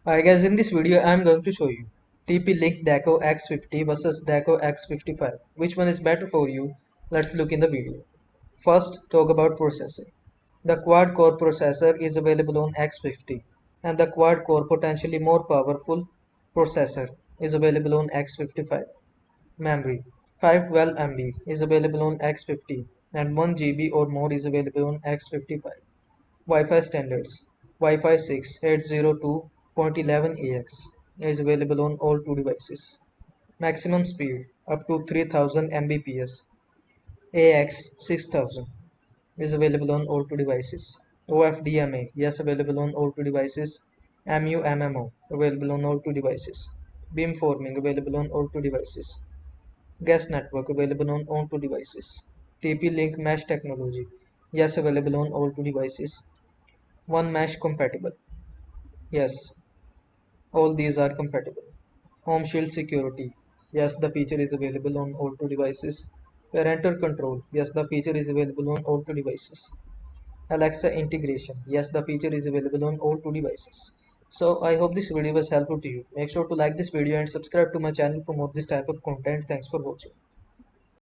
Hi guys, in this video I am going to show you TP-Link Deco x50 versus Deco x55. Which one is better for you? Let's look in the video. First, talk about processor. The quad-core processor is available on X50 and the quad-core potentially more powerful processor is available on X55. Memory 512 MB is available on X50 and 1 GB or more is available on X55. Wi-Fi standards Wi-Fi 6 802.11ax is available on all two devices. Maximum speed up to 3000 Mbps. AX 6000 is available on all two devices. OFDMA yes available on all two devices. MUMMO available on all two devices. Beamforming available on all two devices. Guest network available on all two devices. TP-Link mesh technology yes available on all two devices. One mesh compatible. Yes, all these are compatible. Home Shield security. Yes, the feature is available on all two devices. Parental control. Yes, the feature is available on all two devices. Alexa integration. Yes, the feature is available on all two devices. So I hope this video was helpful to you. Make sure to like this video and subscribe to my channel for more this type of content. Thanks for watching.